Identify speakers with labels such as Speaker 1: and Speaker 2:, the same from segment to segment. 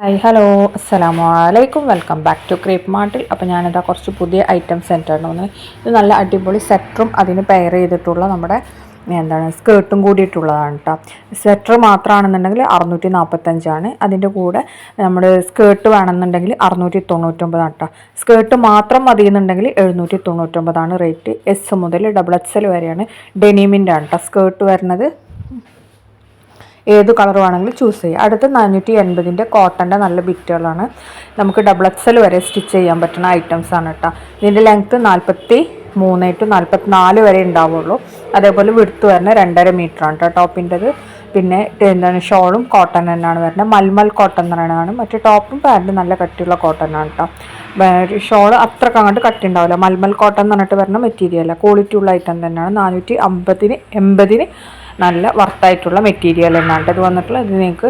Speaker 1: Hi hello അസ്സലാമു അലൈക്കും welcome back to creep മാർട്ടിൽ. അപ്പോൾ ഞാനിതാ കുറച്ച് പുതിയ ഐറ്റംസ് സെൻറ്ററിന് വന്നത്. ഇത് നല്ല അടിപൊളി സെറ്ററും അതിന് പെയർ ചെയ്തിട്ടുള്ള നമ്മുടെ സ്കേർട്ടും കൂടിയിട്ടുള്ളതാണ് കേട്ടോ. സ്വെറ്റർ മാത്രമാണെന്നുണ്ടെങ്കിൽ 645 അതിൻ്റെ കൂടെ നമ്മൾ സ്കേർട്ട് വേണമെന്നുണ്ടെങ്കിൽ 699 കേട്ടോ. സ്കേർട്ട് മാത്രം മതി എന്നുണ്ടെങ്കിൽ 799 റേറ്റ്. എസ് മുതൽ XXL വരെയാണ്. ഡെനിമിൻ്റെ ആണ് കേട്ടോ സ്കേർട്ട് വരുന്നത്. ഏത് കളർ വേണമെങ്കിലും ചൂസ് ചെയ്യാം. അടുത്ത് 480 കോട്ടൻ്റെ നല്ല ബിറ്റുകളാണ്. നമുക്ക് XXL വരെ സ്റ്റിച്ച് ചെയ്യാൻ പറ്റുന്ന ഐറ്റംസ് ആണ് കേട്ടോ. ഇതിൻ്റെ ലെങ്ത്ത് 43 to 44 വരെ ഉണ്ടാവുള്ളൂ. അതേപോലെ വിടുത്ത് വരുന്ന 2.5 മീറ്ററാണ് കേട്ടോ ടോപ്പിൻ്റെത്. പിന്നെ ഷോളും കോട്ടൺ തന്നെയാണ് വരുന്നത്. മൽമൽ കോട്ടൺ എന്ന് പറയുന്നതാണ്. മറ്റേ ടോപ്പും പാൻറ്റും നല്ല കട്ടിയുള്ള കോട്ടനാണ് കേട്ടോ. ഷോള് അത്രക്ക് അങ്ങോട്ട് കട്ടി ഉണ്ടാവില്ല. മൽമൽ കോട്ടൺ എന്ന് പറഞ്ഞിട്ട് വരുന്ന മെറ്റീരിയലാണ്. ക്വാളിറ്റി ഉള്ള ഐറ്റം തന്നെയാണ്. 480 നല്ല വർത്തായിട്ടുള്ള മെറ്റീരിയൽ തന്നെയാണ് ഇത് വന്നിട്ടുള്ള. ഇത് നിങ്ങൾക്ക്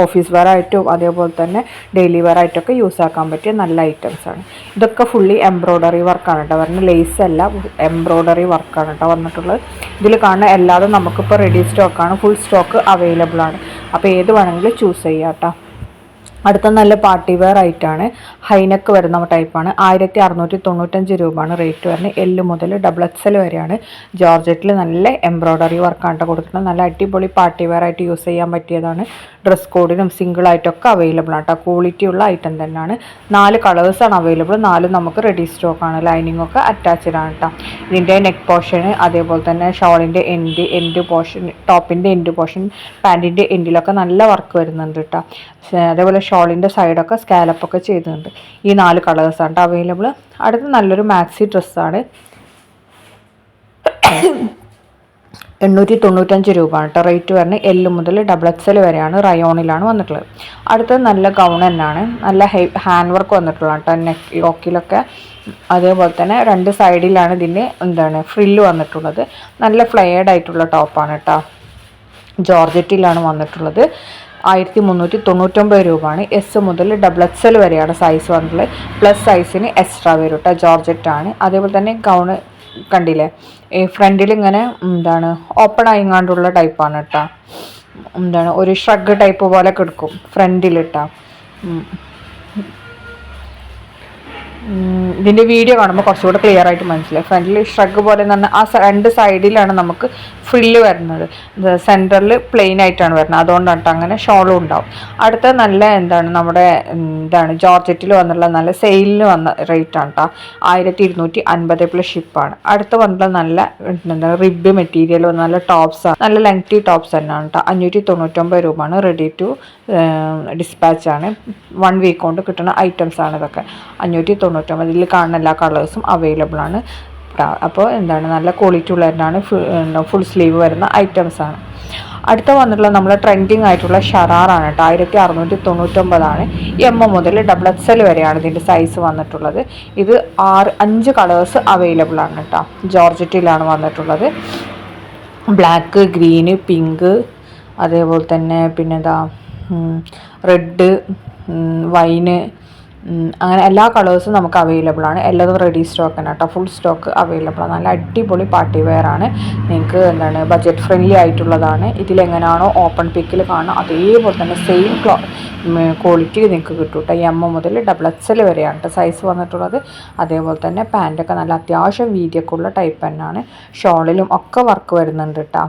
Speaker 1: ഓഫീസ് വെയർ ആയിട്ടും അതേപോലെ തന്നെ ഡെയിലി വെയർ ആയിട്ടൊക്കെ യൂസ് ആക്കാൻ പറ്റിയ നല്ല ഐറ്റംസാണ്. ഇതൊക്കെ ഫുള്ളി എംബ്രോയ്ഡറി വർക്കാണ് കേട്ടോ വരുന്നത്. ലേസ് അല്ല, എംബ്രോയ്ഡറി വർക്കാണ് കേട്ടോ വന്നിട്ടുള്ളത്. ഇതിൽ കാണുന്ന എല്ലാതും നമുക്കിപ്പോൾ റെഡി സ്റ്റോക്കാണ്. ഫുൾ സ്റ്റോക്ക് അവൈലബിൾ ആണ്. അപ്പോൾ ഏത് വേണമെങ്കിലും ചൂസ് ചെയ്യാം കേട്ടോ. അടുത്ത നല്ല പാർട്ടി വെയർ ആയിട്ടാണ്. ഹൈനെക്ക് വരുന്ന ടൈപ്പാണ്. 1695 രൂപയാണ് റേറ്റ് വരുന്നത്. എൽ മുതൽ XXL വരെയാണ്. ജോർജറ്റിൽ നല്ല എംബ്രോയ്ഡറി വർക്കാണ് കൊടുക്കുന്നത്. നല്ല അടിപൊളി പാർട്ടി വെയർ ആയിട്ട് യൂസ് ചെയ്യാൻ പറ്റിയതാണ്. ഡ്രസ് കോഡിനും സിംഗിളായിട്ടൊക്കെ അവൈലബിൾ ആണ് കേട്ടോ. ക്വാളിറ്റി ഉള്ള ഐറ്റം തന്നെയാണ്. 4 കളേഴ്സാണ് അവൈലബിൾ. 4 നമുക്ക് റെഡി സ്റ്റോക്കാണ്. ലൈനിങ് ഒക്കെ അറ്റാച്ച്ഡ് ആണ് കേട്ടോ. ഇതിൻ്റെ നെക്ക് പോർഷന് അതേപോലെ തന്നെ ഷോളിൻ്റെ എൻഡ് പോർഷൻ, ടോപ്പിൻ്റെ എൻഡ് പോർഷൻ, പാൻറ്റിൻ്റെ എൻഡിലൊക്കെ നല്ല വർക്ക് വരുന്നുണ്ട് കേട്ടോ. അതേപോലെ ഷോളിൻ്റെ സൈഡൊക്കെ സ്കാലപ്പൊക്കെ ചെയ്തിട്ടുണ്ട്. ഈ 4 കളേഴ്സാണ് അവൈലബിൾ. അടുത്ത് നല്ലൊരു മാക്സി ഡ്രസ്സാണ്. 895 രൂപയാണ് കേട്ടോ റേറ്റ് വരുന്നത്. എൽ മുതൽ XXL വരെയാണ്. റയോണിലാണ് വന്നിട്ടുള്ളത്. അടുത്തത് നല്ല ഗൗൺ തന്നെയാണ്. നല്ല ഹാൻഡ് വർക്ക് വന്നിട്ടുള്ളതാണ് കേട്ടോ. നെക്ക് യോക്കിലൊക്കെ അതേപോലെ തന്നെ 2 സൈഡിലാണ് ഇതിന് ഫ്രില്ല് വന്നിട്ടുള്ളത്. നല്ല ഫ്ലെയർഡ് ആയിട്ടുള്ള ടോപ്പാണ് കേട്ടോ. ജോർജറ്റിലാണ് വന്നിട്ടുള്ളത്. 1399 രൂപയാണ്. എസ് മുതൽ XXL വരെയാണ് സൈസ് വന്നിട്ടുള്ളത്. പ്ലസ് സൈസിന് എക്സ്ട്രാ വരും കേട്ടോ. ജോർജറ്റാണ്. അതേപോലെ തന്നെ ഗൗണ് കണ്ടില്ലേ, ഈ ഫ്രണ്ടിൽ ഇങ്ങനെ ഓപ്പൺ ആയിങ്ങാണ്ടുള്ള ടൈപ്പാണ് കേട്ടോ. ഒരു ഷ്രഗ് ടൈപ്പ് പോലെ കിടക്കും ഫ്രണ്ടിലിട്ടാ. ഇതിൻ്റെ വീഡിയോ കാണുമ്പോൾ കുറച്ചുകൂടെ ക്ലിയർ ആയിട്ട് മനസ്സിലായി. ഫ്രണ്ടിൽ ഷ്രഗ് പോലെ എന്ന് പറഞ്ഞാൽ ആ 2 സൈഡിലാണ് നമുക്ക് ഫ്രില്ല് വരുന്നത്. സെൻറ്ററിൽ പ്ലെയിൻ ആയിട്ടാണ് വരുന്നത്. അതുകൊണ്ടാണ് അങ്ങനെ ഷോളും ഉണ്ടാവും. അടുത്ത നല്ല നമ്മുടെ ജോർജറ്റിൽ വന്നുള്ള നല്ല സെയിലിന് വന്ന റേറ്റാണ് കേട്ടോ. 1250 പ്ലസ് ഷിപ്പാണ്. അടുത്ത വന്നുള്ള നല്ല റിബ് മെറ്റീരിയൽ വന്ന നല്ല ടോപ്സാണ്. നല്ല ലെങ്തി ടോപ്സ് തന്നെയാണ് കേട്ടോ. 599 രൂപയാണ്. റെഡി ടു ഡിസ്പാച്ച് ആണ്. 1 വീക്ക് കൊണ്ട് കിട്ടുന്ന ഐറ്റംസ് ആണ് ഇതൊക്കെ. 599. ഇതിൽ കാണുന്ന എല്ലാ കളേഴ്സും അവൈലബിൾ ആണ്. അപ്പോൾ നല്ല ക്വാളിറ്റി ഉള്ളതാണ്. ഫുൾ സ്ലീവ് വരുന്ന ഐറ്റംസ് ആണ്. അടുത്ത വന്നിട്ടുള്ള നമ്മൾ ട്രെൻഡിങ് ആയിട്ടുള്ള ഷറാറാണ് കേട്ടോ. 1699 എം മുതൽ XXL വരെയാണ് ഇതിൻ്റെ സൈസ് വന്നിട്ടുള്ളത്. ഇത് 5 കളേഴ്സ് അവൈലബിൾ ആണ് കേട്ടോ. ജോർജറ്റിലാണ് വന്നിട്ടുള്ളത്. ബ്ലാക്ക്, ഗ്രീന്, പിങ്ക്, അതേപോലെ തന്നെ റെഡ്, വൈന്, അങ്ങനെ എല്ലാ കളേഴ്സും നമുക്ക് അവൈലബിൾ ആണ്. എല്ലാതും റെഡി സ്റ്റോക്ക് തന്നെ കേട്ടോ. ഫുൾ സ്റ്റോക്ക് അവൈലബിൾ ആണ്. നല്ല അടിപൊളി പാർട്ടി വെയർ ആണ്. നിങ്ങൾക്ക് ബഡ്ജറ്റ് ഫ്രണ്ട്ലി ആയിട്ടുള്ളതാണ്. ഇതിലെങ്ങനെയാണോ ഓപ്പൺ പിക്കിൽ കാണുക അതേപോലെ തന്നെ സെയിം ക്വാളിറ്റി നിങ്ങൾക്ക് കിട്ടും കേട്ടോ. എം മുതൽ XXL വരെയാണ് കേട്ടോ സൈസ് വന്നിട്ടുള്ളത്. അതേപോലെ തന്നെ പാൻറ്റൊക്കെ നല്ല അത്യാവശ്യം വീതിയൊക്കെ ഉള്ള ടൈപ്പ് തന്നെയാണ്. ഷോളിലും ഒക്കെ വർക്ക് വരുന്നുണ്ട് കേട്ടോ.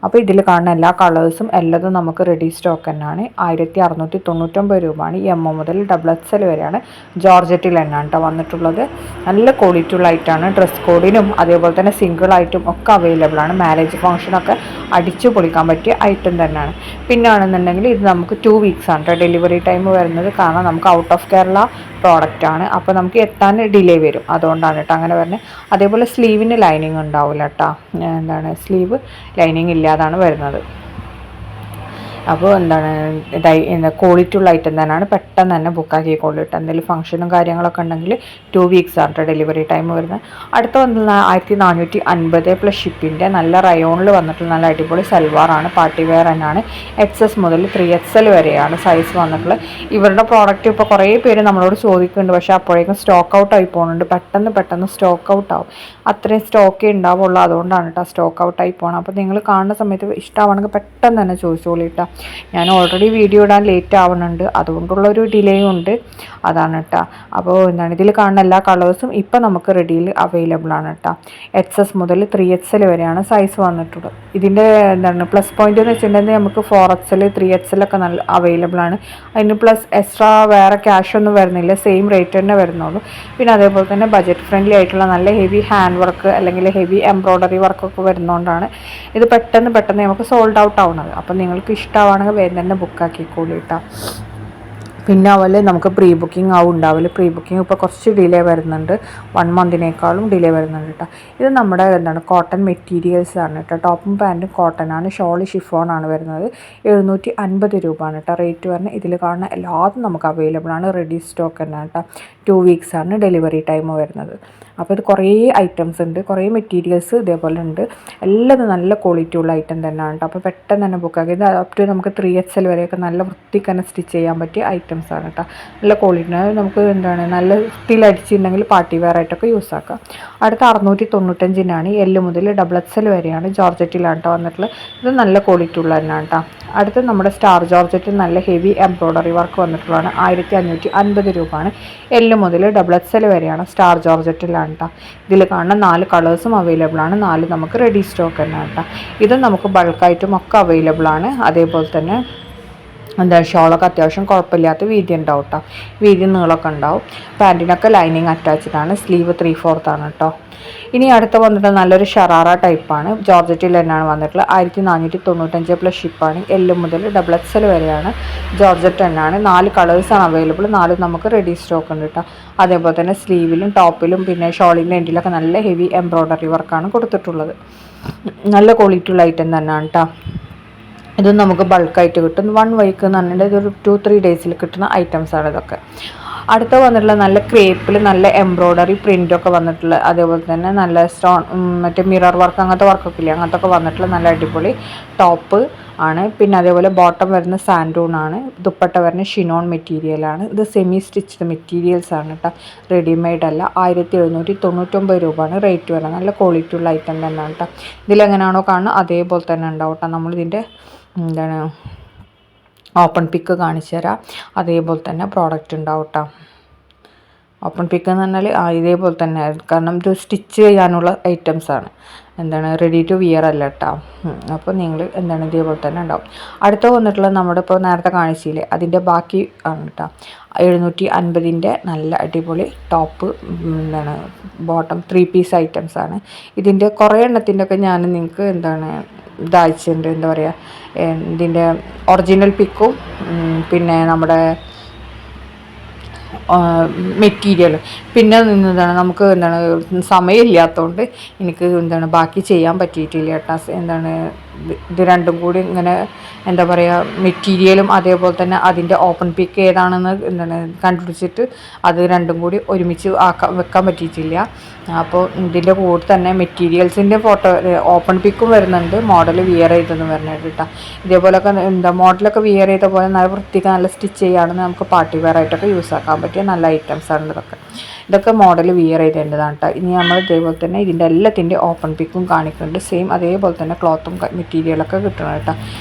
Speaker 1: അപ്പോൾ ഇതിൽ കാണുന്ന എല്ലാ കളേഴ്സും എല്ലാതും നമുക്ക് റെഡി സ്റ്റോക്ക് തന്നെയാണ്. 1699 രൂപയാണ്. എം മുതൽ XXL വരെയാണ്. ജോർജറ്റിൽ തന്നെയാണ് കേട്ടോ വന്നിട്ടുള്ളത്. നല്ല ക്വാളിറ്റി ഉള്ള ഐറ്റാണ്. ഡ്രസ് കോഡിനും അതേപോലെ തന്നെ സിംഗിൾ ആയിട്ടും ഒക്കെ അവൈലബിൾ ആണ്. മാരേജ് ഫംഗ്ഷനൊക്കെ അടിച്ചു പൊളിക്കാൻ പറ്റിയ ഐറ്റം തന്നെയാണ്. പിന്നെ ആണെന്നുണ്ടെങ്കിൽ ഇത് നമുക്ക് 2 വീക്സ് ആണ് കേട്ടോ ഡെലിവറി ടൈം വരുന്നത്. കാരണം നമുക്ക് ഔട്ട് ഓഫ് കേരള പ്രോഡക്റ്റ് ആണ്. അപ്പോൾ നമുക്ക് എത്താൻ ഡിലേ വരും. അതുകൊണ്ടാണ് കേട്ടോ അങ്ങനെ വരുന്നത്. അതേപോലെ സ്ലീവിന് ലൈനിങ് ഉണ്ടാവില്ല കേട്ടോ. സ്ലീവ് ലൈനിങ് ഇല്ലാതാണ് വരുന്നത്. അപ്പോൾ ക്വാളിറ്റി ഉള്ള ഐറ്റം തന്നെയാണ്. പെട്ടെന്ന് തന്നെ ബുക്കാക്കിക്കൊള്ളിട്ട്. എന്തെങ്കിലും ഫംഗ്ഷനും കാര്യങ്ങളൊക്കെ ഉണ്ടെങ്കിൽ 2 വീക്സ് ആണ് ഡെലിവറി ടൈം വരുന്നത്. അടുത്ത വന്നിട്ടുള്ള 1450 പ്ലസ് ഷിപ്പിൻ്റെ നല്ല റയോണിൽ വന്നിട്ടുള്ള നല്ല അടിപൊളി സൽവാറാണ്. പാർട്ടി വെയർ തന്നെയാണ്. XS മുതൽ 3XL വരെയാണ് സൈസ് വന്നിട്ടുള്ളത്. ഇവരുടെ പ്രോഡക്റ്റ് ഇപ്പോൾ കുറേ പേര് നമ്മളോട് ചോദിക്കുന്നുണ്ട്. പക്ഷേ അപ്പോഴേക്കും സ്റ്റോക്ക് ഔട്ട് ആയി പോകുന്നുണ്ട്. പെട്ടെന്ന് സ്റ്റോക്ക് ഔട്ട് ആവും. അത്രയും സ്റ്റോക്കേ ഉണ്ടാവുള്ളൂ. അതുകൊണ്ടാണ് കേട്ടോ സ്റ്റോക്ക് ഔട്ട് ആയി പോകണം. അപ്പോൾ നിങ്ങൾ കാണുന്ന സമയത്ത് ഇഷ്ടമാണെങ്കിൽ പെട്ടെന്ന് തന്നെ ചോദിച്ചോളിട്ടാ. ഞാൻ ഓൾറെഡി വീഡിയോ ഇടാൻ ലേറ്റ് ആവുന്നുണ്ട്, അതുകൊണ്ടുള്ളൊരു ഡിലേയും ഉണ്ട്, അതാണ് കേട്ടോ. അപ്പോൾ എന്താണ് ഇതിൽ കാണുന്ന എല്ലാ കളേഴ്സും ഇപ്പം നമുക്ക് റെഡിയിൽ അവൈലബിൾ ആണ് കേട്ടോ. XS മുതൽ 3XL വരെയാണ് സൈസ് വന്നിട്ടുള്ളത്. ഇതിൻ്റെ എന്താണ് പ്ലസ് പോയിന്റ് എന്ന് വെച്ചിട്ടുണ്ടെങ്കിൽ നമുക്ക് 4XL 3XL ഒക്കെ നല്ല അവൈലബിൾ ആണ്. അതിന് പ്ലസ് എക്സ്ട്രാ വേറെ ക്യാഷ് ഒന്നും വരുന്നില്ല, സെയിം റേറ്റ് തന്നെ വരുന്നുള്ളൂ. പിന്നെ അതേപോലെ തന്നെ ബജറ്റ് ഫ്രണ്ട്ലി ആയിട്ടുള്ള നല്ല ഹെവി ഹാൻഡ് വർക്ക് അല്ലെങ്കിൽ ഹെവി എംബ്രോയ്ഡറി വർക്കൊക്കെ വരുന്നതുകൊണ്ടാണ് ഇത് പെട്ടെന്ന് നമുക്ക് സോൾഡ് ഔട്ട് ആവുന്നത്. അപ്പം നിങ്ങൾക്ക് ഇഷ്ടമാണെങ്കിൽ വേഗം തന്നെ ബുക്കാക്കിക്കോളൂ കേട്ടോ. പിന്നെ അതുപോലെ നമുക്ക് പ്രീ ബുക്കിംഗ് ഉണ്ടാവില്ല. പ്രീ ബുക്കിംഗ് ഇപ്പോൾ കുറച്ച് ഡിലേ വരുന്നുണ്ട്, 1 മന്തിനേക്കാളും ഡിലേ വരുന്നുണ്ട് കേട്ടോ. ഇത് നമ്മുടെ എന്താണ് കോട്ടൺ മെറ്റീരിയൽസ് ആണ് കേട്ടോ. ടോപ്പും പാൻറ്റും കോട്ടൺ ആണ്, ഷോൾ ഷിഫോൺ ആണ് വരുന്നത്. 750 രൂപയാണ് കേട്ടോ റേറ്റ് വരുന്നത്. ഇതിൽ കാണുന്ന എല്ലാതും നമുക്ക് അവൈലബിൾ ആണ്, റെഡി സ്റ്റോക്ക് തന്നെ കേട്ടോ. 2 വീക്സ് ആണ് ഡെലിവറി ടൈം വരുന്നത്. അപ്പോൾ ഇത് കുറേ ഐറ്റംസ് ഉണ്ട്, കുറേ മെറ്റീരിയൽസ് ഇതേപോലെ ഉണ്ട്. എല്ലാം നല്ല ക്വാളിറ്റി ഉള്ള ഐറ്റം തന്നെയാണ് കേട്ടോ. അപ്പോൾ പെട്ടെന്ന് തന്നെ ബുക്കാക്കി. ഇത് അപ് ടു നമുക്ക് 3XL വരെയൊക്കെ നല്ല വൃത്തിക്ക് തന്നെ സ്റ്റിച്ച് ചെയ്യാൻ പറ്റിയ ഐറ്റംസ് ആണ് കേട്ടോ. നല്ല ക്വാളിറ്റി നമുക്ക് എന്താണ് നല്ല വൃത്തിയിൽ അടിച്ചിട്ടുണ്ടെങ്കിൽ പാർട്ടി വെയർ ആയിട്ടൊക്കെ യൂസ് ആക്കാം. അടുത്ത 695 L മുതൽ XXL വരെയാണ്, ജോർജറ്റിലാണ് കേട്ടോ വന്നിട്ടുള്ളത്. ഇത് നല്ല ക്വാളിറ്റി ഉള്ള തന്നെയാണ് കേട്ടോ. അടുത്ത് നമ്മുടെ സ്റ്റാർ ജോർജറ്റിൽ നല്ല ഹെവി എംബ്രോയ്ഡറി വർക്ക് വന്നിട്ടുള്ളതാണ്. 1550 രൂപയാണ്. L മുതൽ XXL വരെയാണ്, സ്റ്റാർ ജോർജറ്റിലാണ് കേട്ടോ. ഇതിൽ കാണുന്ന 4 കളേഴ്സും അവൈലബിൾ ആണ്, 4 നമുക്ക് റെഡി സ്റ്റോക്ക് തന്നെ കേട്ടോ. ഇത് നമുക്ക് ബൾക്കായിട്ടും ഒക്കെ അവൈലബിൾ ആണ്. അതേപോലെ തന്നെ ഷോളൊക്കെ അത്യാവശ്യം കുഴപ്പമില്ലാത്ത വീതി ഉണ്ടാവും കേട്ടോ, വീതി നീളമൊക്കെ ഉണ്ടാവും. പാൻറ്റിനൊക്കെ ലൈനിങ് അറ്റാച്ച്ഡ് ആണ്, സ്ലീവ് 3/4 ആണ് കേട്ടോ. ഇനി അടുത്ത് വന്നിട്ട് നല്ലൊരു ഷറാറ ടൈപ്പാണ്, ജോർജറ്റിൽ തന്നെയാണ് വന്നിട്ടുള്ളത്. 1495 പ്ലസ് ഷിപ്പാണ്. L മുതൽ XXL വരെയാണ്, ജോർജറ്റ് തന്നെയാണ്. 4 കളേഴ്സാണ് അവൈലബിൾ, 4 നമുക്ക് റെഡി സ്റ്റോക്ക് ഉണ്ട് കേട്ടോ. അതേപോലെ തന്നെ സ്ലീവിലും ടോപ്പിലും പിന്നെ ഷോളിൻ്റെ എൻഡിലൊക്കെ നല്ല ഹെവി എംബ്രോയ്ഡറി വർക്കാണ് കൊടുത്തിട്ടുള്ളത്. നല്ല ക്വാളിറ്റി ഉള്ള ഐറ്റം തന്നെയാണ് കേട്ടോ. ഇതും നമുക്ക് ബൾക്കായിട്ട് കിട്ടും. 1 വീക്ക് എന്ന് പറഞ്ഞിട്ടുണ്ടെങ്കിൽ ഇതൊരു 2-3 ഡേയ്സിൽ കിട്ടുന്ന ഐറ്റംസാണ് ഇതൊക്കെ. അടുത്ത വന്നിട്ടുള്ള നല്ല ക്രേപ്പിൽ നല്ല എംബ്രോയ്ഡറി പ്രിൻ്റൊക്കെ വന്നിട്ടുള്ള, അതേപോലെ തന്നെ നല്ല സ്റ്റോൺ മറ്റേ മിറർ വർക്ക് അങ്ങനത്തെ വർക്കൊക്കെ ഇല്ലേ, അങ്ങനത്തെ ഒക്കെ വന്നിട്ടുള്ള നല്ല അടിപൊളി ടോപ്പ് ആണ്. പിന്നെ അതേപോലെ ബോട്ടം വരുന്ന സാൻഡൂൺ ആണ്. ദുപ്പട്ട വരുന്ന ഷിനോൺ മെറ്റീരിയലാണ്. ഇത് സെമി സ്റ്റിച്ച്ഡ് മെറ്റീരിയൽസ് ആണ് കേട്ടോ, റെഡിമെയ്ഡ് അല്ല. 1799 രൂപയാണ് റേറ്റ് വരുന്നത്. നല്ല ക്വാളിറ്റി ഉള്ള ഐറ്റം തന്നെയാണ് കേട്ടോ. ഇതിലെങ്ങനെയാണോ കാണുന്നത് അതേപോലെ തന്നെ ഉണ്ടാവും കേട്ടോ. നമ്മളിതിൻ്റെ എന്താണ് ഓപ്പൺ പിക്ക് കാണിച്ചു തരാം, അതേപോലെ തന്നെ പ്രോഡക്റ്റ് ഉണ്ടാവും കേട്ടോ. ഓപ്പൺ പിക്ക് എന്ന് പറഞ്ഞാൽ ഇതേപോലെ തന്നെ, കാരണം ഇത് സ്റ്റിച്ച് ചെയ്യാനുള്ള ഐറ്റംസാണ്, എന്താണ് റെഡി ടു വിയർ അല്ല കേട്ടോ. അപ്പോൾ നിങ്ങൾ എന്താണ് ഇതേപോലെ തന്നെ ഉണ്ടാവും. അടുത്ത വന്നിട്ടുള്ളത് നമ്മുടെ ഇപ്പോൾ നേരത്തെ കാണിച്ചില്ലേ അതിൻ്റെ ബാക്കി ആണ് കേട്ടോ. 750 നല്ല അടിപൊളി ടോപ്പ്, എന്താണ് ബോട്ടം 3 പീസ് ഐറ്റംസാണ്. ഇതിൻ്റെ കുറേ എണ്ണത്തിൻ്റെ ഒക്കെ ഞാൻ നിങ്ങൾക്ക് എന്താണ് ഇതയച്ചിട്ടുണ്ട്, എന്താ പറയുക, ഇതിൻ്റെ ഒറിജിനൽ പിക്കും പിന്നെ നമ്മുടെ മെറ്റീരിയൽ. പിന്നെ എന്താണ് നമുക്ക് എന്താണ് സമയമില്ലാത്തതുകൊണ്ട് എനിക്ക് എന്താണ് ബാക്കി ചെയ്യാൻ പറ്റിയിട്ടില്ല കേട്ടോ. എന്താണ് ഇത് രണ്ടും കൂടി ഇങ്ങനെ എന്താ പറയുക, മെറ്റീരിയലും അതേപോലെ തന്നെ അതിൻ്റെ ഓപ്പൺ പിക്ക് ഏതാണെന്ന് എന്താണ് കണ്ടുപിടിച്ചിട്ട് അത് രണ്ടും കൂടി ഒരുമിച്ച് വെക്കാൻ പറ്റിയിട്ടില്ല. അപ്പോൾ ഇതിൻ്റെ കൂടെ തന്നെ മെറ്റീരിയൽസിൻ്റെ ഫോട്ടോ ഓപ്പൺ പിക്കും വരുന്നുണ്ട്, മോഡൽ വിയർ ചെയ്തെന്ന് പറഞ്ഞിട്ട് കേട്ടോ. ഇതേപോലെയൊക്കെ എന്താ മോഡലൊക്കെ വിയർ ചെയ്ത പോലെ നല്ല വൃത്തിക്ക് നല്ല സ്റ്റിച്ച് ചെയ്യുകയാണെന്ന് നമുക്ക് പാർട്ടി വെയർ ആയിട്ടൊക്കെ യൂസ് ആക്കാൻ പറ്റിയ നല്ല ഐറ്റംസാണ് ഇതൊക്കെ മോഡൽ വിയർ ചെയ്തേണ്ടതാണ് കേട്ടോ. ഇനി നമ്മൾ ഇതേപോലെ തന്നെ ഇതിൻ്റെ എല്ലാത്തിൻ്റെ ഓപ്പൺ പിക്കും കാണിക്കുന്നുണ്ട്. സെയിം അതേപോലെ തന്നെ ക്ലോത്തും മെറ്റീരിയലൊക്കെ കിട്ടണം കേട്ടോ.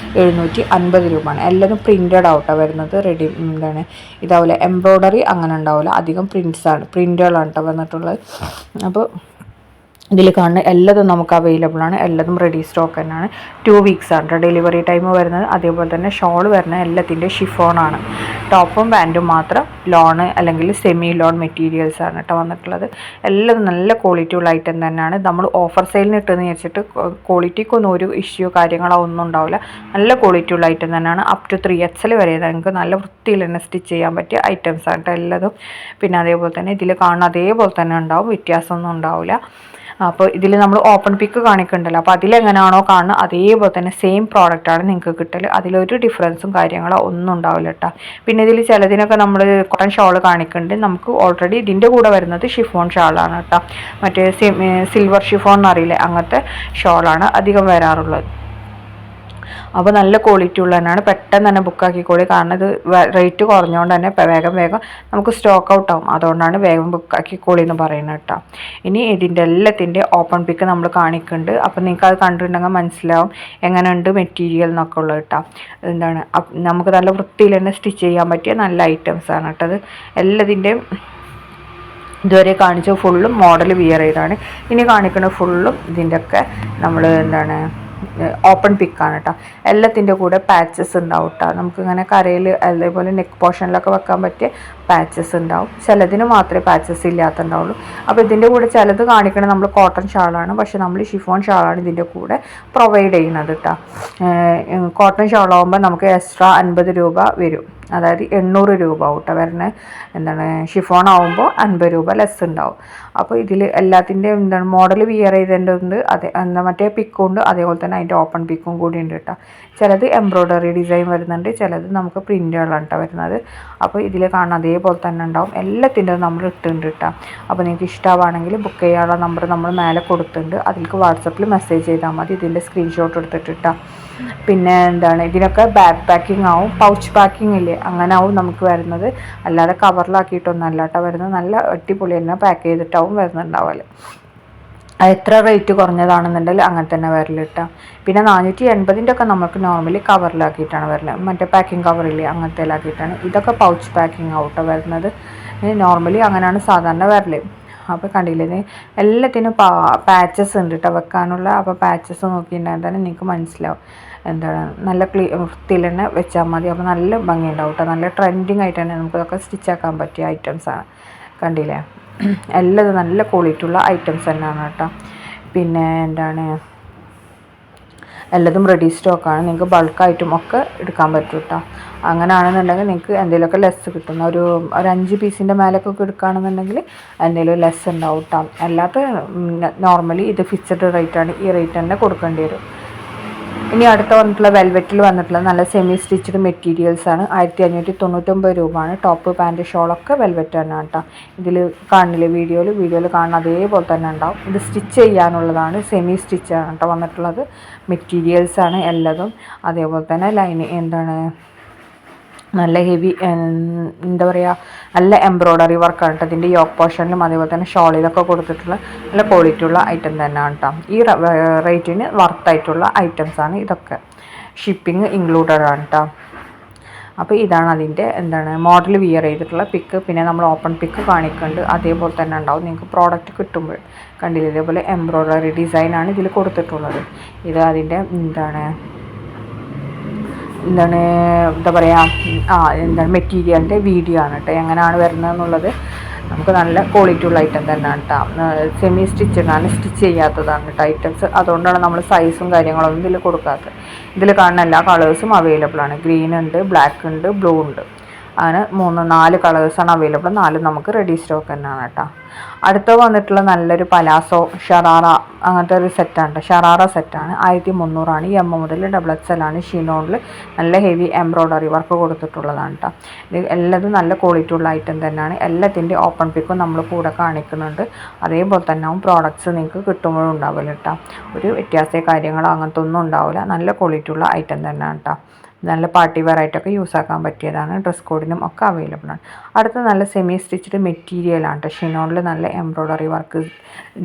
Speaker 1: 750 രൂപയാണ്. എല്ലാതും പ്രിൻറ്റഡ് ഔട്ടാണ് വരുന്നത്. റെഡി എന്താണ് ഇതാവില്ല, എംബ്രോയ്ഡറി അങ്ങനെ ഉണ്ടാവില്ല, അധികം പ്രിൻറ്റുകളാണ് കേട്ടോ വന്നിട്ടുള്ളത്. അപ്പോൾ ഇതിൽ കാണുന്ന എല്ലാതും നമുക്ക് അവൈലബിൾ ആണ്, എല്ലാതും റെഡി സ്റ്റോക്ക് തന്നെയാണ്. 2 വീക്സ് ആണ് ഡെലിവറി ടൈം വരുന്നത്. അതേപോലെ തന്നെ ഷോൾ വരുന്നത് എല്ലാത്തിൻ്റെ ഷിഫോണാണ്. ടോപ്പും പാൻറ്റും മാത്രം ലോണ് അല്ലെങ്കിൽ സെമി ലോൺ മെറ്റീരിയൽസ് ആണ് കേട്ടോ വന്നിട്ടുള്ളത്. എല്ലാം നല്ല ക്വാളിറ്റി ഉള്ള ഐറ്റം തന്നെയാണ്. നമ്മൾ ഓഫർ സെയിലിന് ഇട്ടെന്ന് വെച്ചിട്ട് ക്വാളിറ്റിക്കൊന്നും ഒരു ഇഷ്യൂ കാര്യങ്ങളോ ഒന്നും ഉണ്ടാവില്ല. നല്ല ക്വാളിറ്റി ഉള്ള ഐറ്റം തന്നെയാണ്. അപ് ടു 3XL വരെ നിങ്ങൾക്ക് നല്ല വൃത്തിയിൽ തന്നെ സ്റ്റിച്ച് ചെയ്യാൻ പറ്റിയ ഐറ്റംസ് ആണ് കേട്ടോ എല്ലാതും. പിന്നെ അതേപോലെ തന്നെ ഇതിൽ കാണുന്ന അതേപോലെ തന്നെ ഉണ്ടാവും, വ്യത്യാസമൊന്നും ഉണ്ടാവില്ല. അപ്പോൾ ഇതിൽ നമ്മൾ ഓപ്പൺ പിക്ക് കാണിക്കുന്നുണ്ടല്ലോ, അപ്പോൾ അതിലെങ്ങനെയാണോ കാണുന്നത് അതേപോലെ തന്നെ സെയിം പ്രോഡക്റ്റാണ് നിങ്ങൾക്ക് കിട്ടൽ. അതിലൊരു ഡിഫറൻസും കാര്യങ്ങളോ ഒന്നും ഉണ്ടാവില്ല കേട്ടോ. പിന്നെ ഇതിൽ ചിലതിനൊക്കെ നമ്മൾ കോട്ടൺ ഷോൾ കാണിക്കുന്നുണ്ട്. നമുക്ക് ഓൾറെഡി ഇതിൻ്റെ കൂടെ വരുന്നത് ഷിഫോൺ ഷാളാണ് കേട്ടോ. മറ്റേ സിൽവർ ഷിഫോൺ എന്നറിയില്ലേ, അങ്ങനത്തെ ഷോളാണ് അധികം വരാറുള്ളത്. അപ്പോൾ നല്ല ക്വാളിറ്റി ഉള്ള തന്നെയാണ്. പെട്ടെന്ന് തന്നെ ബുക്കാക്കിക്കോളി. കാരണം ഇത് റേറ്റ് കുറഞ്ഞുകൊണ്ട് തന്നെ വേഗം വേഗം നമുക്ക് സ്റ്റോക്ക് ഔട്ട് ആവും. അതുകൊണ്ടാണ് വേഗം ബുക്കാക്കിക്കോളി എന്ന് പറയുന്നത് കേട്ടോ. ഇനി ഇതിൻ്റെ എല്ലാത്തിൻ്റെ ഓപ്പൺ പിക്ക് നമ്മൾ കാണിക്കുന്നുണ്ട്. അപ്പോൾ നിങ്ങൾക്ക് അത് കണ്ടിട്ടുണ്ടെങ്കിൽ മനസ്സിലാവും എങ്ങനെയുണ്ട് മെറ്റീരിയൽ എന്നൊക്കെ ഉള്ളത് കേട്ടോ. എന്താണ് നമുക്ക് നല്ല വൃത്തിയിൽ തന്നെ സ്റ്റിച്ച് ചെയ്യാൻ പറ്റിയ നല്ല ഐറ്റംസാണ് കേട്ടത്. എല്ലാത്തിൻ്റെയും ഇതുവരെ കാണിച്ച ഫുള്ളും മോഡൽ വിയർ ചെയ്താണ്. ഇനി കാണിക്കുന്നത് ഫുള്ളും ഇതിൻ്റെയൊക്കെ നമ്മൾ എന്താണ് ഓപ്പൺ പിക്കാണ് കേട്ടോ. എല്ലാത്തിൻ്റെ കൂടെ പാച്ചസ് ഉണ്ടാവും കേട്ടോ. നമുക്കിങ്ങനെ കരയിൽ അതേപോലെ നെക്ക് പോർഷനിലൊക്കെ വെക്കാൻ പറ്റിയ പാച്ചസ് ഉണ്ടാവും. ചിലതിന് മാത്രമേ പാച്ചസ് ഇല്ലാത്തുണ്ടാവുള്ളൂ. അപ്പോൾ ഇതിൻ്റെ കൂടെ ചിലത് കാണിക്കണത് നമ്മൾ കോട്ടൺ ഷാളാണ്, പക്ഷെ നമ്മൾ ഷിഫോൺ ഷാളാണ് ഇതിൻ്റെ കൂടെ പ്രൊവൈഡ് ചെയ്യുന്നത് കേട്ടോ. കോട്ടൺ ഷാളാകുമ്പോൾ നമുക്ക് എക്സ്ട്രാ 50 രൂപ വരും, അതായത് 800 രൂപ കേട്ടോ വരുന്നത്. എന്താണ് ഷിഫോൺ ആകുമ്പോൾ 50 രൂപ ലെസ് ഉണ്ടാവും. അപ്പോൾ ഇതിൽ എല്ലാത്തിൻ്റെയും എന്താണ് മോഡൽ വിയർ ചെയ്തേണ്ടതുണ്ട്, അതെ എന്താ മറ്റേ പിക്കും ഉണ്ട്, അതേപോലെ തന്നെ അതിൻ്റെ ഓപ്പൺ പിക്കും കൂടി ഉണ്ട് കേട്ടോ. ചിലത് എംബ്രോയ്ഡറി ഡിസൈൻ വരുന്നുണ്ട്, ചിലത് നമുക്ക് പ്രിൻ്റുകളാണ് കേട്ടോ വരുന്നത്. അപ്പോൾ ഇതിൽ കാണാൻ അതേപോലെ തന്നെ ഉണ്ടാവും. എല്ലാത്തിൻ്റെ നമ്മൾ ഇട്ടിട്ടുണ്ട് കേട്ടോ. അപ്പോൾ നിങ്ങൾക്ക് ഇഷ്ടമാണെങ്കിൽ ബുക്ക് ചെയ്യാനുള്ള നമ്പർ നമ്മൾ മേലെ കൊടുത്തിട്ടുണ്ട്. അതിലേക്ക് വാട്സപ്പിൽ മെസ്സേജ് ചെയ്താൽ മതി, ഇതിൻ്റെ സ്ക്രീൻഷോട്ട് എടുത്തിട്ടാ. പിന്നെ എന്താണ് ഇതിനൊക്കെ ബാക്ക് പാക്കിംഗ് ആവും, പൗച്ച് പാക്കിംഗ് ഇല്ലേ അങ്ങനെ ആവും നമുക്ക് വരുന്നത്. അല്ലാതെ കവറിലാക്കിയിട്ടൊന്നും അല്ലാട്ടോ വരുന്നത്. നല്ല അടിപൊളി തന്നെ പാക്ക് ചെയ്തിട്ടാവും വരുന്നുണ്ടാവല്. എത്ര റേറ്റ് കുറഞ്ഞതാണെന്നുണ്ടെങ്കിൽ അങ്ങനെ തന്നെ വരലിട്ടാ. പിന്നെ 480 ഒക്കെ നമുക്ക് നോർമലി കവറിലാക്കിയിട്ടാണ് വരുന്നത്, മറ്റേ പാക്കിംഗ് കവറില്ലേ അങ്ങനത്തേലാക്കിയിട്ടാണ്. ഇതൊക്കെ പൗച്ച് പാക്കിംഗ് ആവട്ടോ വരുന്നത്. നോർമലി അങ്ങനെയാണ് സാധാരണ വരല്. അപ്പോൾ കണ്ടില്ലേ എല്ലാത്തിനും പാച്ചസ് ഉണ്ട് കേട്ടോ വെക്കാനുള്ള. അപ്പോൾ പാച്ചസ് നോക്കിയിട്ടുണ്ടെങ്കിൽ തന്നെ നിങ്ങൾക്ക് മനസ്സിലാവും എന്താണ് നല്ല വൃത്തിയിൽ തന്നെ വെച്ചാൽ മതി. അപ്പോൾ നല്ല ഭംഗി ഉണ്ടാവും കേട്ടോ. നല്ല ട്രെൻഡിങ് ആയിട്ട് തന്നെ നമുക്കിതൊക്കെ സ്റ്റിച്ചാക്കാൻ പറ്റിയ ഐറ്റംസാണ്. കണ്ടില്ലേ എല്ലാം നല്ല ക്വാളിറ്റി ഉള്ള ഐറ്റംസ് തന്നെയാണ് കേട്ടോ. പിന്നെ എന്താണ് എല്ലാതും റെഡി സ്റ്റോക്കാണ്. നിങ്ങൾക്ക് ബൾക്കായിട്ടും ഒക്കെ എടുക്കാൻ പറ്റും കേട്ടോ. അങ്ങനെയാണെന്നുണ്ടെങ്കിൽ നിങ്ങൾക്ക് എന്തെങ്കിലുമൊക്കെ ലെസ് കിട്ടുന്ന ഒരു 5 പീസിൻ്റെ മേലേക്കൊക്കെ എടുക്കുകയാണെന്നുണ്ടെങ്കിൽ എന്തെങ്കിലും ലെസ് ഉണ്ടാവും കേട്ടോ. അല്ലാത്ത നോർമലി ഇത് ഫിക്സഡ് റേറ്റാണ്, ഈ റേറ്റ് തന്നെ കൊടുക്കേണ്ടി വരും. ഇനി അടുത്ത വന്നിട്ടുള്ള വെൽവെറ്റിൽ വന്നിട്ടുള്ള നല്ല സെമി സ്റ്റിച്ച്ഡ് മെറ്റീരിയൽസാണ്. 1599 രൂപയാണ്. ടോപ്പ് പാൻറ്റ് ഷോളൊക്കെ വെൽവെറ്റ് തന്നെ കേട്ടോ. ഇതിൽ കാണില്ലേ വീഡിയോയിൽ കാണുന്ന അതേപോലെ തന്നെ ഉണ്ടാവും. ഇത് സ്റ്റിച്ച് ചെയ്യാനുള്ളതാണ്, സെമി സ്റ്റിച്ചാണ് കേട്ടോ വന്നിട്ടുള്ളത്. മെറ്റീരിയൽസാണ് എല്ലാതും. അതേപോലെ തന്നെ എന്താണ് നല്ല ഹെവി എന്താ പറയുക നല്ല എംബ്രോയ്ഡറി വർക്കാണ് കേട്ടോ. ഇതിൻ്റെ യോക്ക് പോർഷനിലും അതേപോലെ തന്നെ ഷോളിലൊക്കെ കൊടുത്തിട്ടുള്ള നല്ല ക്വാളിറ്റി ഉള്ള ഐറ്റം തന്നെയാണ് കേട്ടോ. ഈ റേറ്റിന് വർത്തായിട്ടുള്ള ഐറ്റംസാണ് ഇതൊക്കെ. ഷിപ്പിംഗ് ഇൻക്ലൂഡഡ് ആണ് കേട്ടോ. അപ്പോൾ ഇതാണ് അതിൻ്റെ എന്താണ് മോഡൽ വിയർ ചെയ്തിട്ടുള്ള പിക്ക്. പിന്നെ നമ്മൾ ഓപ്പൺ പിക്ക് കാണിക്കുന്നുണ്ട്, അതേപോലെ തന്നെ ഉണ്ടാവും നിങ്ങൾക്ക് പ്രോഡക്റ്റ് കിട്ടുമ്പോൾ. കണ്ടില്ലേ ഇതേപോലെ എംബ്രോയ്ഡറി ഡിസൈനാണ് ഇതിൽ കൊടുത്തിട്ടുള്ളത്. ഇത് അതിൻ്റെ എന്താ പറയുക എന്താണ് മെറ്റീരിയലിൻ്റെ വീഡിയോ ആണ് കേട്ടോ. എങ്ങനെയാണ് വരുന്നത് എന്നുള്ളത് നമുക്ക് നല്ല ക്വാളിറ്റി ഉള്ള ഐറ്റം തന്നെയാണ് കേട്ടോ. സെമി സ്റ്റിച്ചഡാണ്, സ്റ്റിച്ച് ചെയ്യാത്തതാണ് കേട്ടോ ഐറ്റംസ്. അതുകൊണ്ടാണ് നമ്മൾ സൈസും കാര്യങ്ങളൊന്നും ഇതിൽ കൊടുക്കാത്തത്. ഇതിൽ കാണുന്ന എല്ലാ കളേഴ്സും അവൈലബിൾ ആണ്. ഗ്രീൻ ഉണ്ട്, ബ്ലാക്ക് ഉണ്ട്, ബ്ലൂ ഉണ്ട്. അങ്ങനെ 4 കളേഴ്സാണ് അവൈലബിൾ. 4 നമുക്ക് റെഡി സ്റ്റോക്ക് തന്നെയാണ് കേട്ടോ. അടുത്ത വന്നിട്ടുള്ള നല്ലൊരു പലാസോ ഷറാറ അങ്ങനത്തെ ഒരു സെറ്റാണ്. ഷറാറ സെറ്റാണ് 1300 എം മുതൽ XXL ആണ്. ഷിനോണിൽ നല്ല ഹെവി എംബ്രോയ്ഡറി വർക്ക് കൊടുത്തിട്ടുള്ളതാണ് കേട്ടോ. ഇത് എല്ലാതും നല്ല ക്വാളിറ്റി ഉള്ള ഐറ്റം തന്നെയാണ്. എല്ലാത്തിൻ്റെ ഓപ്പൺ പിക്കും നമ്മൾ കൂടെ കാണിക്കുന്നുണ്ട്. അതേപോലെ തന്നെ ആവും പ്രോഡക്റ്റ്സ് നിങ്ങൾക്ക് കിട്ടുമ്പോഴും ഉണ്ടാവില്ല കേട്ടോ. ഒരു വ്യത്യാസ കാര്യങ്ങളോ അങ്ങനത്തെ ഒന്നും ഉണ്ടാവില്ല. നല്ല ക്വാളിറ്റി ഉള്ള ഐറ്റം തന്നെയാണ് കേട്ടോ. നല്ല പാർട്ടി വെയർ ആയിട്ടൊക്കെ യൂസ് ആക്കാൻ പറ്റിയതാണ്. ഡ്രസ് കോഡിനും ഒക്കെ അവൈലബിൾ ആണ്. അടുത്ത നല്ല സെമി സ്റ്റിച്ച്ഡ് മെറ്റീരിയലാണ് കേട്ടോ. ഷിനോണിൽ നല്ല എംബ്രോയ്ഡറി വർക്ക്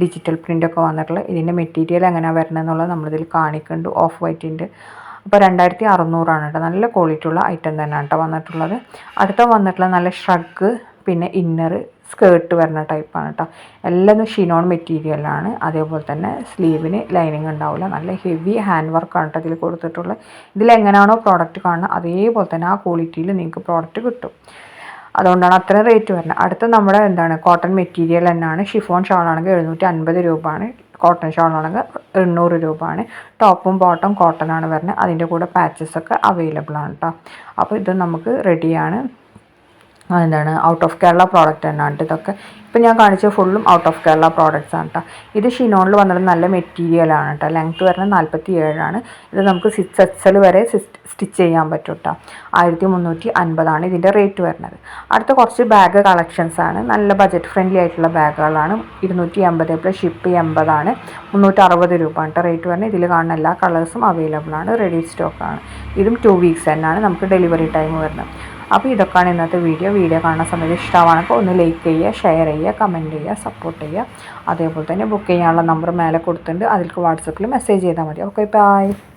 Speaker 1: ഡിജിറ്റൽ പ്രിൻ്റൊക്കെ വന്നിട്ടുള്ള ഇതിൻ്റെ മെറ്റീരിയൽ എങ്ങനെയാണ് വരുന്നത് എന്നുള്ളത് നമ്മളിതിൽ കാണിക്കുന്നുണ്ട്. ഓഫ് വൈറ്റിൻ്റെ അപ്പോൾ 2600 കേട്ടോ. നല്ല ക്വാളിറ്റി ഉള്ള ഐറ്റം തന്നെയാണ് കേട്ടോ വന്നിട്ടുള്ളത്. അടുത്ത വന്നിട്ടുള്ള നല്ല ഷ്രഗ് പിന്നെ ഇന്നർ സ്കേർട്ട് വരുന്ന ടൈപ്പാണ് കേട്ടോ. എല്ലാം ഷിനോൺ മെറ്റീരിയലാണ്. അതേപോലെ തന്നെ സ്ലീവിന് ലൈനിങ് ഉണ്ടാവില്ല. നല്ല ഹെവി ഹാൻഡ് വർക്കാണ് കേട്ടോ ഇതിൽ കൊടുത്തിട്ടുള്ളത്. ഇതിലെങ്ങനെയാണോ പ്രോഡക്റ്റ് കാണുന്നത് അതേപോലെ തന്നെ ആ ക്വാളിറ്റിയിൽ നിങ്ങൾക്ക് പ്രോഡക്റ്റ് കിട്ടും. അതുകൊണ്ടാണ് അത്രയും റേറ്റ് വരുന്നത്. അടുത്ത നമ്മുടെ കോട്ടൺ മെറ്റീരിയൽ തന്നെയാണ്. ഷിഫോൺ ഷാളാണെങ്കിൽ 750 രൂപയാണ്. കോട്ടൺ ഷാളാണെങ്കിൽ 800 രൂപയാണ്. ടോപ്പും ബോട്ടം കോട്ടൺ ആണ് വരുന്നത്. അതിൻ്റെ കൂടെ പാച്ചസൊക്കെ അവൈലബിൾ ആണ് കേട്ടോ. അപ്പോൾ ഇത് നമുക്ക് റെഡിയാണ്. എന്താണ് ഔട്ട് ഓഫ് കേരള പ്രോഡക്റ്റ് തന്നെയാണ് ഇതൊക്കെ. ഇപ്പം ഞാൻ കാണിച്ച ഫുള്ളും ഔട്ട് ഓഫ് കേരള പ്രോഡക്റ്റ്സ് ആണ് കേട്ടോ. ഇത് ഷിനോണിൽ വന്നിട്ട് നല്ല മെറ്റീരിയലാണ് കേട്ടോ. ലെങ്ത്ത് വരുന്നത് 47 ഇത് നമുക്ക് 6XL വരെ സ്റ്റിച്ച് ചെയ്യാൻ പറ്റും കേട്ടോ. 1350 ഇതിൻ്റെ റേറ്റ് വരുന്നത്. അടുത്ത കുറച്ച് ബാഗ് കളക്ഷൻസ് ആണ്. നല്ല ബജറ്റ് ഫ്രണ്ട്ലി ആയിട്ടുള്ള ബാഗുകളാണ്. 280 പ്ലസ് ഷിപ്പ് 80 360 രൂപ കേട്ടോ റേറ്റ് വരുന്നത്. ഇതിൽ കാണുന്ന എല്ലാ കളേഴ്സും അവൈലബിൾ ആണ്, റെഡി സ്റ്റോക്കാണ്. ഇതും 2 വീക്സ് തന്നെയാണ് നമുക്ക് ഡെലിവറി ടൈം വരുന്നത്. അപ്പോൾ ഇതൊക്കെയാണ് ഇന്നത്തെ വീഡിയോ കാണുന്ന സമയത്ത് ഇഷ്ടമാണെങ്കിൽ ഒന്ന് ലൈക്ക് ചെയ്യുക, ഷെയർ ചെയ്യുക, കമൻറ്റ് ചെയ്യുക, സപ്പോർട്ട് ചെയ്യുക. അതേപോലെ തന്നെ ബുക്ക് ചെയ്യാനുള്ള നമ്പർ മേലെ കൊടുത്തിട്ടുണ്ട്, അതിലേക്ക് വാട്സപ്പിൽ മെസ്സേജ് ചെയ്താൽ മതി. Okay, by.